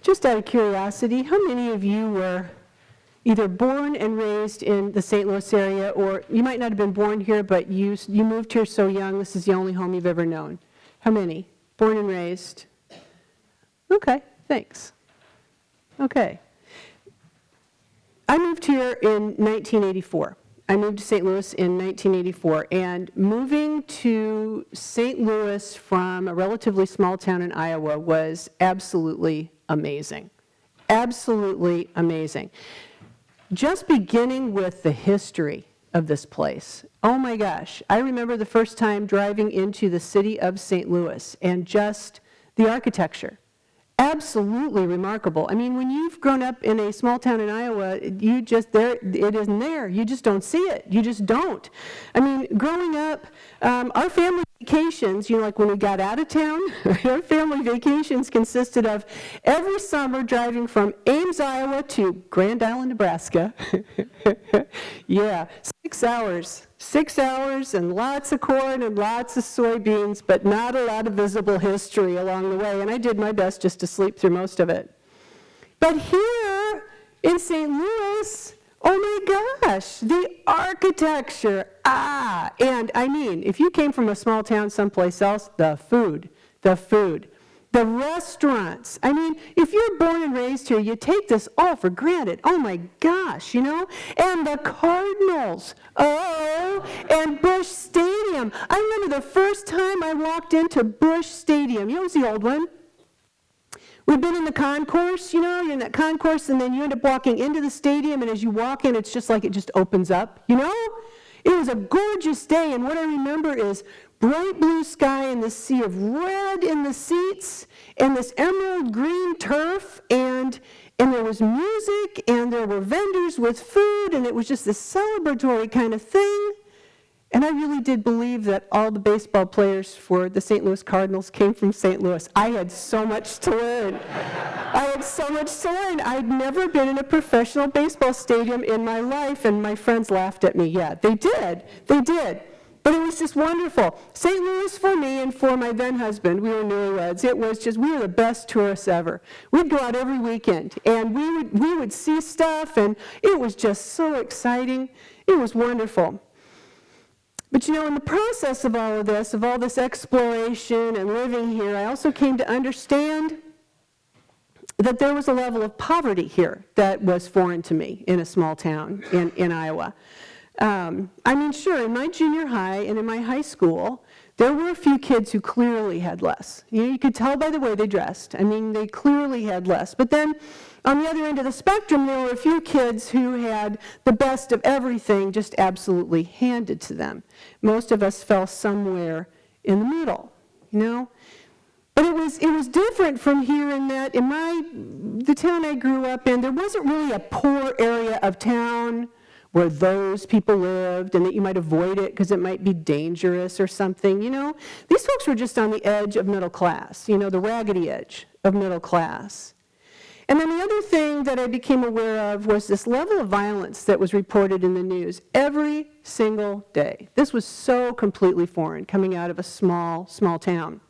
Just out of curiosity, how many of you were either born and raised in the St. Louis area, or you might not have been born here, but you moved here so young, this is the only home you've ever known? How many? Born and raised? Okay, thanks. Okay. I moved here in 1984. I moved to St. Louis in 1984, and moving to St. Louis from a relatively small town in Iowa was absolutely amazing. Absolutely amazing. Just beginning with the history of this place. Oh my gosh, I remember the first time driving into the city of St. Louis and just the architecture. Absolutely remarkable. I mean, when you've grown up in a small town in Iowa, it isn't there. You just don't see it. You just don't. I mean, growing up, our family vacations, like when we got out of town, our family vacations consisted of every summer driving from Ames, Iowa to Grand Island, Nebraska. Yeah, 6 hours. 6 hours and lots of corn and lots of soybeans, but not a lot of visible history along the way. And I did my best just to sleep through most of it. But here in St. Louis, oh my gosh, the architecture. And I mean, if you came from a small town someplace else, the food. The restaurants. I mean, if you're born and raised here, you take this all for granted. Oh my gosh, And the Cardinals. Oh, and Busch Stadium. I remember the first time I walked into Busch Stadium. It was the old one. We've been in the concourse, you're in that concourse, and then you end up walking into the stadium, and as you walk in, it's just like it just opens up, It was a gorgeous day, and what I remember is bright blue sky and this sea of red in the seats and this emerald green turf, and there was music and there were vendors with food, and it was just this celebratory kind of thing. And I really did believe that all the baseball players for the St. Louis Cardinals came from St. Louis. I had so much to learn. I'd never been in a professional baseball stadium in my life, and my friends laughed at me. Yeah, they did. But it was just wonderful. St. Louis for me and for my then husband, we were newlyweds. It was just, we were the best tourists ever. We'd go out every weekend, and we would see stuff, and it was just so exciting. It was wonderful. But in the process of all this exploration and living here, I also came to understand that there was a level of poverty here that was foreign to me in a small town in Iowa. Sure, in my junior high and in my high school, there were a few kids who clearly had less. You could tell by the way they dressed. They clearly had less. But then, on the other end of the spectrum, there were a few kids who had the best of everything just absolutely handed to them. Most of us fell somewhere in the middle, But it was different from here in that the town I grew up in, there wasn't really a poor area of town where those people lived and that you might avoid it because it might be dangerous or something, These folks were just on the edge of middle class, the raggedy edge of middle class. And then the other thing that I became aware of was this level of violence that was reported in the news every single day. This was so completely foreign coming out of a small town.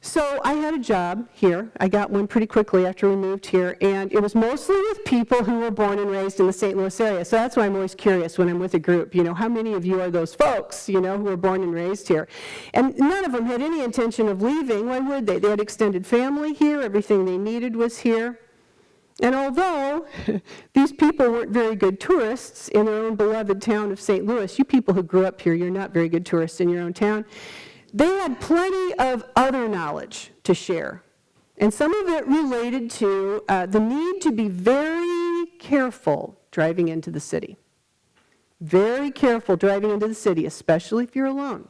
So I had a job here. I got one pretty quickly after we moved here, and it was mostly with people who were born and raised in the St. Louis area. So that's why I'm always curious when I'm with a group, how many of you are those folks, who were born and raised here? And none of them had any intention of leaving. Why would they? They had extended family here. Everything they needed was here. And although these people weren't very good tourists in their own beloved town of St. Louis, you people who grew up here, you're not very good tourists in your own town, they had plenty of other knowledge to share. And some of it related to the need to be very careful driving into the city. Very careful driving into the city, especially if you're alone.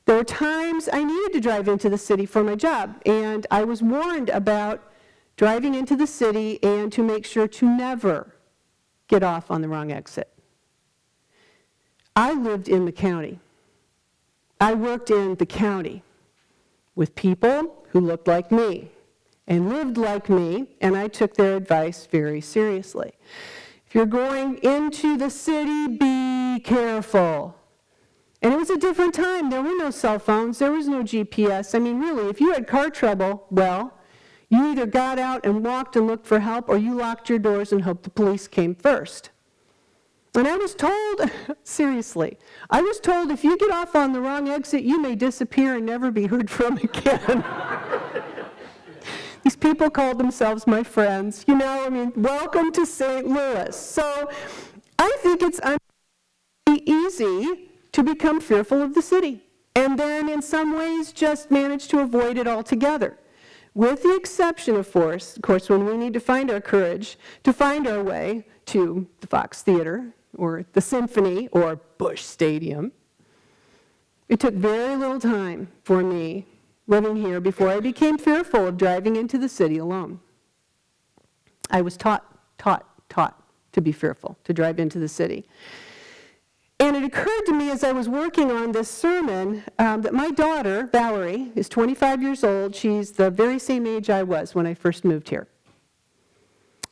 There were times I needed to drive into the city for my job, and I was warned about driving into the city and to make sure to never get off on the wrong exit. I lived in the county. I worked in the county with people who looked like me and lived like me, and I took their advice very seriously. If you're going into the city, be careful. And it was a different time. There were no cell phones. There was no GPS. Really, if you had car trouble, well, You either got out and walked and looked for help, or you locked your doors and hoped the police came first. And I was told, seriously, I was told if you get off on the wrong exit, you may disappear and never be heard from again. These people called themselves my friends. Welcome to St. Louis. So I think it's easy to become fearful of the city, and then in some ways just manage to avoid it altogether. With the exception, of course, when we need to find our courage to find our way to the Fox Theater or the Symphony or Busch Stadium. It took very little time for me living here before I became fearful of driving into the city alone. I was taught to be fearful, to drive into the city. And it occurred to me as I was working on this sermon that my daughter, Valerie, is 25 years old. She's the very same age I was when I first moved here.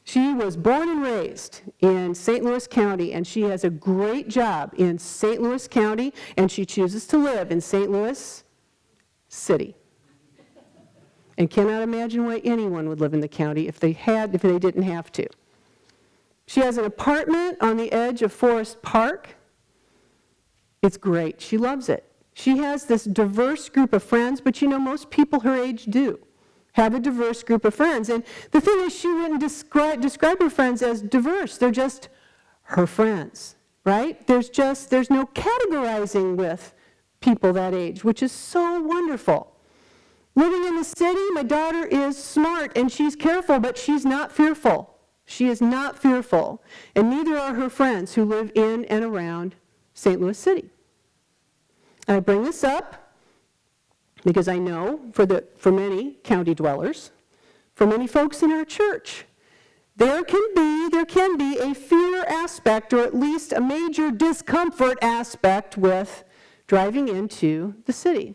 She was born and raised in St. Louis County, and she has a great job in St. Louis County, and she chooses to live in St. Louis City. And cannot imagine why anyone would live in the county if they didn't have to. She has an apartment on the edge of Forest Park. It's great. She loves it. She has this diverse group of friends, but most people her age do have a diverse group of friends. And the thing is, she wouldn't describe her friends as diverse. They're just her friends, right? There's no categorizing with people that age, which is so wonderful. Living in the city, my daughter is smart and she's careful, but she's not fearful. She is not fearful. And neither are her friends who live in and around St. Louis City. I bring this up because I know for many county dwellers, for many folks in our church, there can be a fear aspect, or at least a major discomfort aspect with driving into the city.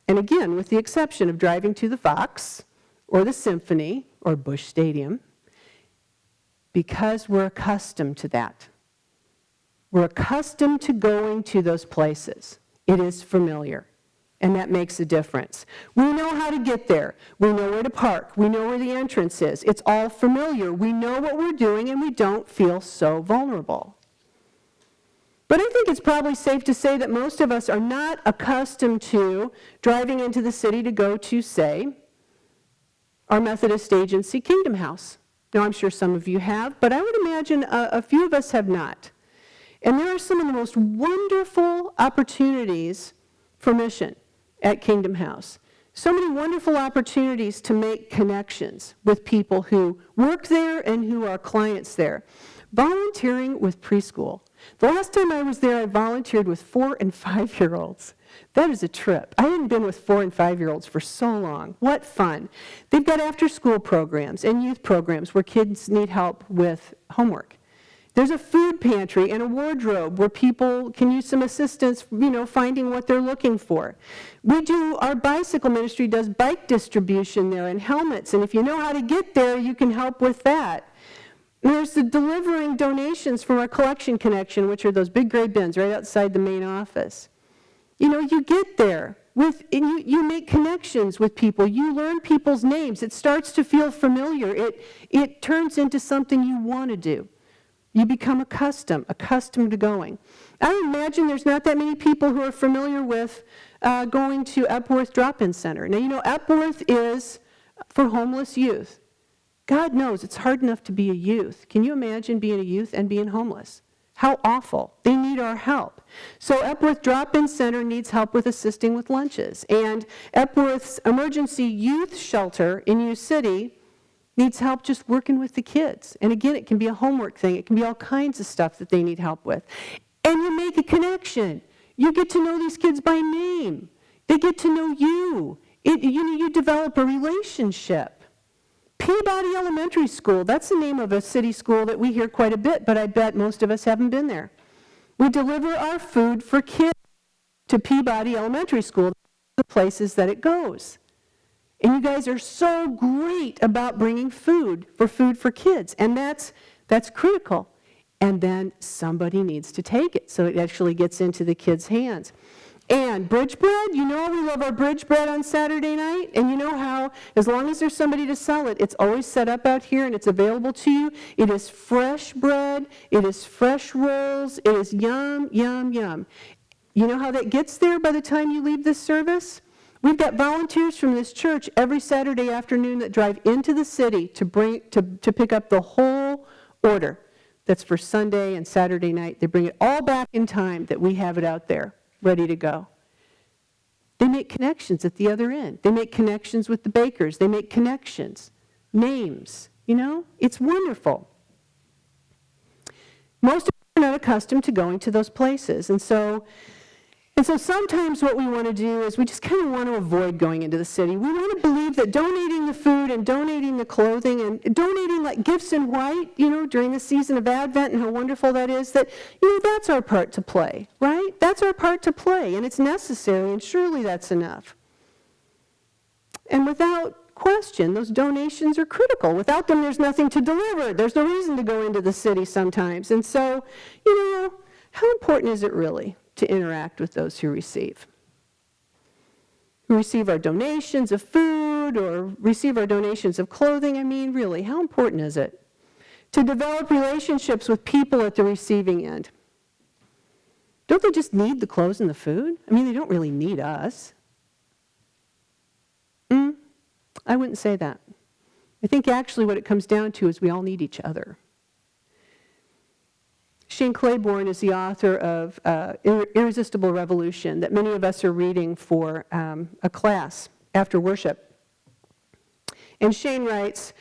And again, with the exception of driving to the Fox or the Symphony or Busch Stadium, because we're accustomed to that. We're accustomed to going to those places. It is familiar, and that makes a difference. We know how to get there. We know where to park. We know where the entrance is. It's all familiar. We know what we're doing, and we don't feel so vulnerable. But I think it's probably safe to say that most of us are not accustomed to driving into the city to go to, say, our Methodist agency, Kingdom House. Now, I'm sure some of you have, but I would imagine a few of us have not. And there are some of the most wonderful opportunities for mission at Kingdom House. So many wonderful opportunities to make connections with people who work there and who are clients there. Volunteering with preschool. The last time I was there, I volunteered with 4- and 5-year-olds. That is a trip. I hadn't been with 4- and 5-year-olds for so long. What fun. They've got after-school programs and youth programs where kids need help with homework. There's a food pantry and a wardrobe where people can use some assistance, finding what they're looking for. Our bicycle ministry does bike distribution there and helmets, and if you know how to get there, you can help with that. There's the delivering donations from our collection connection, which are those big gray bins right outside the main office. You get there, you make connections with people, you learn people's names, it starts to feel familiar, it turns into something you want to do. You become accustomed to going. I imagine there's not that many people who are familiar with going to Epworth Drop-In Center. Now, Epworth is for homeless youth. God knows it's hard enough to be a youth. Can you imagine being a youth and being homeless? How awful. They need our help. So Epworth Drop-In Center needs help with assisting with lunches. And Epworth's emergency youth shelter in U City needs help just working with the kids. And again, it can be a homework thing. It can be all kinds of stuff that they need help with. And you make a connection. You get to know these kids by name. They get to know you. You develop a relationship. Peabody Elementary School, that's the name of a city school that we hear quite a bit, but I bet most of us haven't been there. We deliver our food for kids to Peabody Elementary School, the places that it goes. And you guys are so great about bringing food for kids, and that's critical. And then somebody needs to take it, so it actually gets into the kids' hands. And bridge bread, you know we love our bridge bread on Saturday night, and you know how, as long as there's somebody to sell it, it's always set up out here and it's available to you. It is fresh bread, it is fresh rolls, it is yum, yum, yum. You know how that gets there by the time you leave this service? We've got volunteers from this church every Saturday afternoon that drive into the city to pick up the whole order that's for Sunday and Saturday night. They bring it all back in time that we have it out there, ready to go. They make connections at the other end. They make connections with the bakers. They make connections, names, you know? It's wonderful. Most of us are not accustomed to going to those places, and so sometimes what we want to do is we just kind of want to avoid going into the city. We want to believe that donating the food and donating the clothing and donating like gifts in white, you know, during the season of Advent and how wonderful that is, that, you know, that's our part to play, right? That's our part to play, and it's necessary, and surely that's enough. And without question, those donations are critical. Without them, there's nothing to deliver. There's no reason to go into the city sometimes. And so, you know, how important is it really to interact with those who receive our donations of food or receive our donations of clothing? I mean, really, how important is it to develop relationships with people at the receiving end? Don't they just need the clothes and the food? I mean, they don't really need us. I wouldn't say that. I think actually what it comes down to is we all need each other. Shane Claiborne is the author of Irresistible Revolution that many of us are reading for a class after worship. And Shane writes,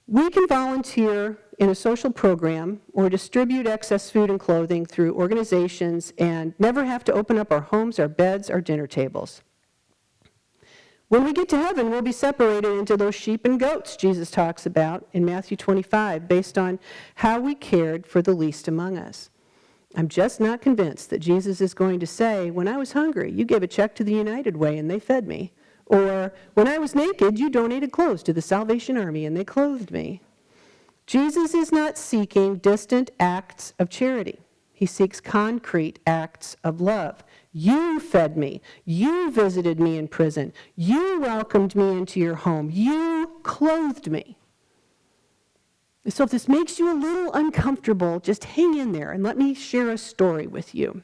"We can volunteer in a social program or distribute excess food and clothing through organizations and never have to open up our homes, our beds, our dinner tables. When we get to heaven, we'll be separated into those sheep and goats Jesus talks about in Matthew 25, based on how we cared for the least among us. I'm just not convinced that Jesus is going to say, when I was hungry, you gave a check to the United Way and they fed me. Or when I was naked, you donated clothes to the Salvation Army and they clothed me. Jesus is not seeking distant acts of charity. He seeks concrete acts of love. You fed me. You visited me in prison. You welcomed me into your home. You clothed me. So if this makes you a little uncomfortable, just hang in there and let me share a story with you.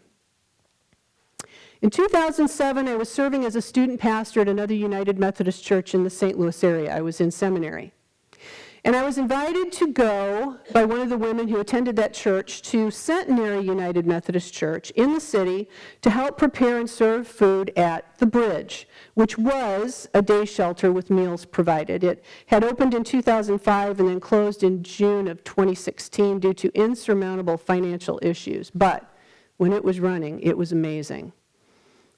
In 2007, I was serving as a student pastor at another United Methodist church in the St. Louis area. I was in seminary. And I was invited to go by one of the women who attended that church to Centenary United Methodist Church in the city to help prepare and serve food at the Bridge, which was a day shelter with meals provided. It had opened in 2005 and then closed in June of 2016 due to insurmountable financial issues. But when it was running, it was amazing.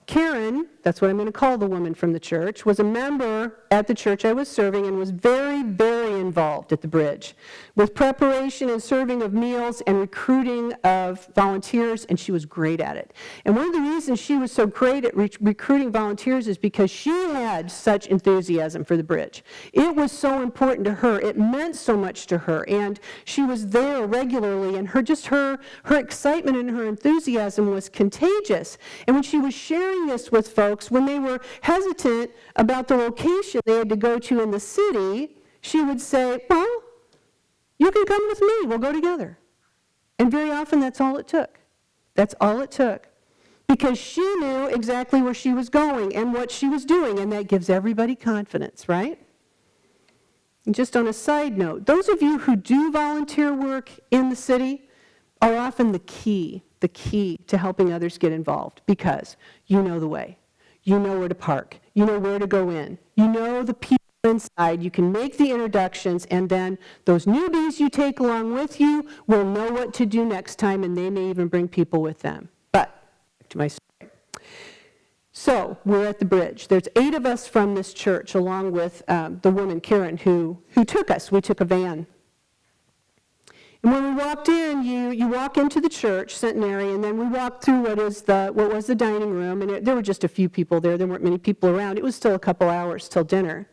Karen, that's what I'm going to call the woman from the church, was a member at the church I was serving and was very, very involved at the Bridge with preparation and serving of meals and recruiting of volunteers, and she was great at it. And one of the reasons she was so great at recruiting volunteers is because she had such enthusiasm for the Bridge. It was so important to her. It meant so much to her, and she was there regularly, and her excitement and her enthusiasm was contagious. And when she was sharing this with folks, when they were hesitant about the location they had to go to in the city, she would say, well, you can come with me, we'll go together. And very often that's all it took. That's all it took. Because she knew exactly where she was going and what she was doing, and that gives everybody confidence, right? And just on a side note, those of you who do volunteer work in the city are often the key to helping others get involved, because you know the way. You know where to park. You know where to go in. You know the people inside. You can make the introductions, and then those newbies you take along with you will know what to do next time, and they may even bring people with them. But, back to my story. So, we're at the Bridge. There's 8 of us from this church, along with the woman, Karen, who took us. We took a van. And when we walked in, you walk into the church, Centenary, and then we walked through what was the dining room, and there were just a few people there. There weren't many people around. It was still a couple hours till dinner.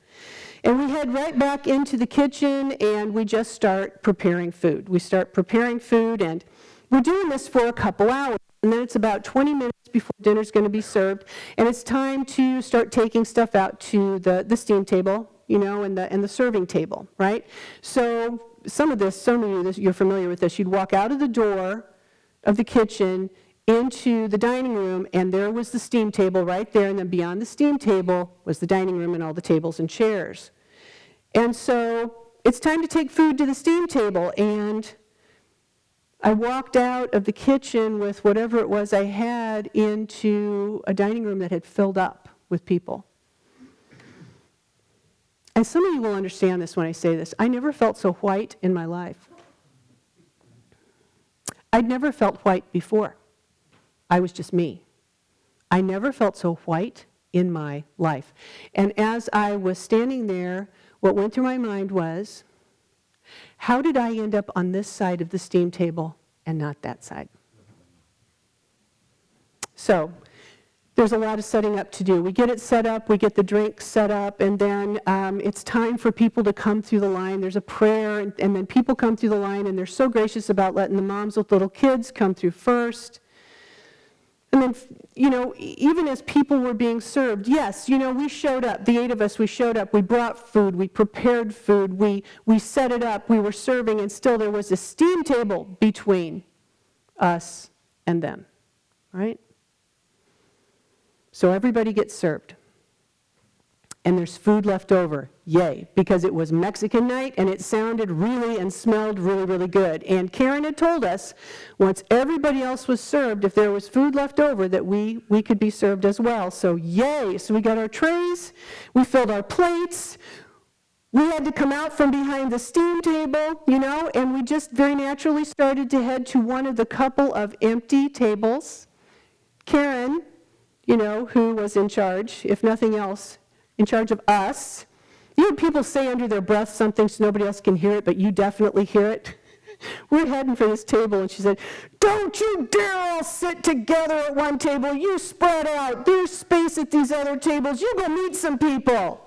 And we head right back into the kitchen, and we just start preparing food. We start preparing food, and we're doing this for a couple hours. And then it's about 20 minutes before dinner's going to be served, and it's time to start taking stuff out to the steam table, and the serving table, right? So some of you, you're familiar with this. You'd walk out of the door of the kitchen into the dining room, and there was the steam table right there, and then beyond the steam table was the dining room and all the tables and chairs. And so it's time to take food to the steam table, and I walked out of the kitchen with whatever it was I had into a dining room that had filled up with people. And some of you will understand this when I say this. I never felt so white in my life. I'd never felt white before. I was just me. I never felt so white in my life. And as I was standing there, what went through my mind was, how did I end up on this side of the steam table and not that side? So, there's a lot of setting up to do. We get it set up, we get the drinks set up, and then it's time for people to come through the line. There's a prayer, and then people come through the line, and they're so gracious about letting the moms with little kids come through first. And then, even as people were being served, yes, we showed up. The 8 of us, we showed up. We brought food. We prepared food. We set it up. We were serving, and still there was a steam table between us and them, right? So everybody gets served. And there's food left over. Yay, because it was Mexican night, and it sounded really and smelled really, really good. And Karen had told us, once everybody else was served, if there was food left over, that we could be served as well. So yay, so we got our trays, we filled our plates, we had to come out from behind the steam table, and we just very naturally started to head to one of the couple of empty tables. Karen, who was in charge, if nothing else, in charge of us. You heard people say under their breath something so nobody else can hear it, but you definitely hear it. We're heading for this table, and she said, "Don't you dare all sit together at one table. You spread out. There's space at these other tables. You go meet some people."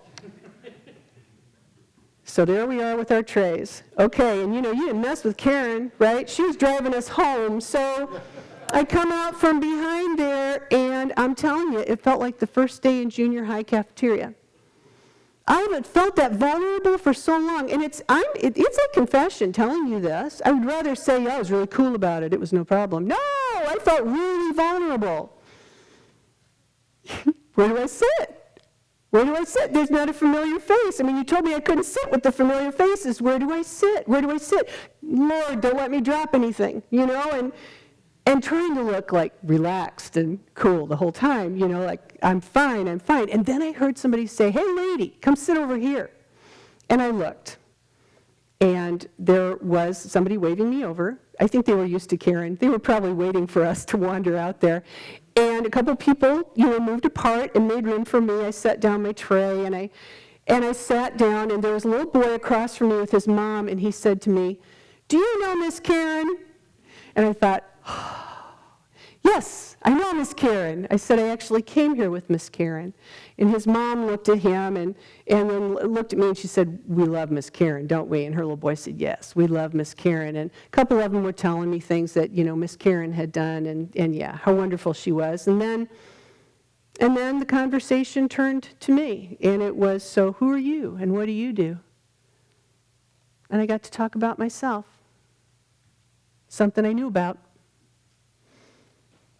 So there we are with our trays. Okay, and you didn't mess with Karen, right? She was driving us home, so I come out from behind there, and I'm telling you, it felt like the first day in junior high cafeteria. I haven't felt that vulnerable for so long, and it's like confession telling you this. I would rather say, I was really cool about it, it was no problem. No, I felt really vulnerable. Where do I sit? Where do I sit? There's not a familiar face. I mean, you told me I couldn't sit with the familiar faces. Where do I sit? Where do I sit? Lord, don't let me drop anything, and trying to look like relaxed and cool the whole time, like I'm fine. And then I heard somebody say, "Hey lady, come sit over here." And I looked, and there was somebody waving me over. I think they were used to Karen. They were probably waiting for us to wander out there. And a couple people, moved apart and made room for me. I set down my tray, and I sat down, and there was a little boy across from me with his mom, and he said to me, "Do you know Miss Karen?" And I thought, "Yes, I know Miss Karen." I said, "I actually came here with Miss Karen." And his mom looked at him and then looked at me, and she said, "We love Miss Karen, don't we?" And her little boy said, "Yes, we love Miss Karen." And a couple of them were telling me things that, Miss Karen had done, and yeah, how wonderful she was. And then the conversation turned to me, and it was, "So who are you, and what do you do?" And I got to talk about myself, something I knew about.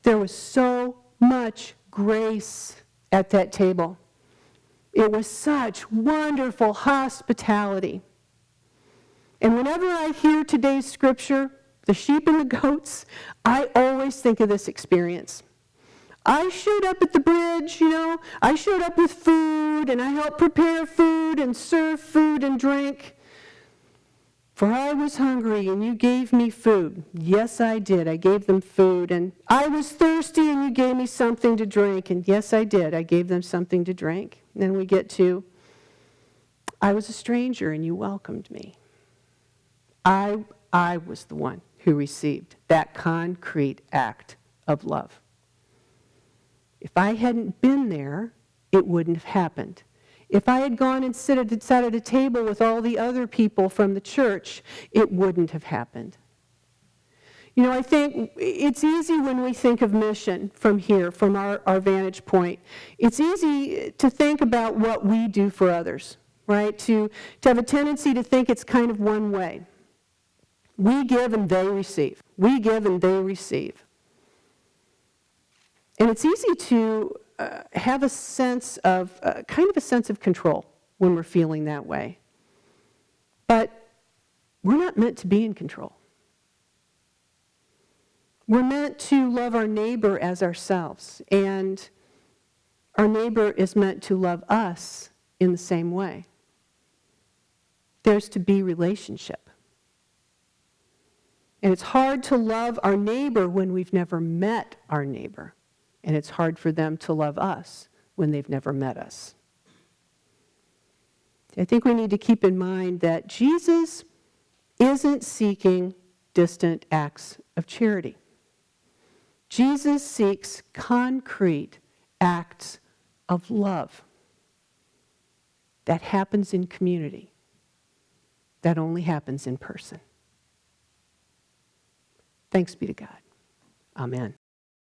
There was so much grace at that table. It was such wonderful hospitality. And whenever I hear today's scripture, the sheep and the goats, I always think of this experience. I showed up at the bridge, I showed up with food, and I helped prepare food and serve food and drink. For I was hungry, and you gave me food. Yes, I did. I gave them food. And I was thirsty, and you gave me something to drink. And yes, I did. I gave them something to drink. And then we get to, I was a stranger, and you welcomed me. I was the one who received that concrete act of love. If I hadn't been there, it wouldn't have happened. If I had gone and sat at a table with all the other people from the church, it wouldn't have happened. I think it's easy when we think of mission from here, from our vantage point. It's easy to think about what we do for others, right? To have a tendency to think it's kind of one way. We give and they receive. We give and they receive. And it's easy to have a sense of, kind of a sense of control when we're feeling that way. But we're not meant to be in control. We're meant to love our neighbor as ourselves, and our neighbor is meant to love us in the same way. There's to be relationship. And it's hard to love our neighbor when we've never met our neighbor, and it's hard for them to love us when they've never met us. I think we need to keep in mind that Jesus isn't seeking distant acts of charity. Jesus seeks concrete acts of love that happens in community, that only happens in person. Thanks be to God. Amen.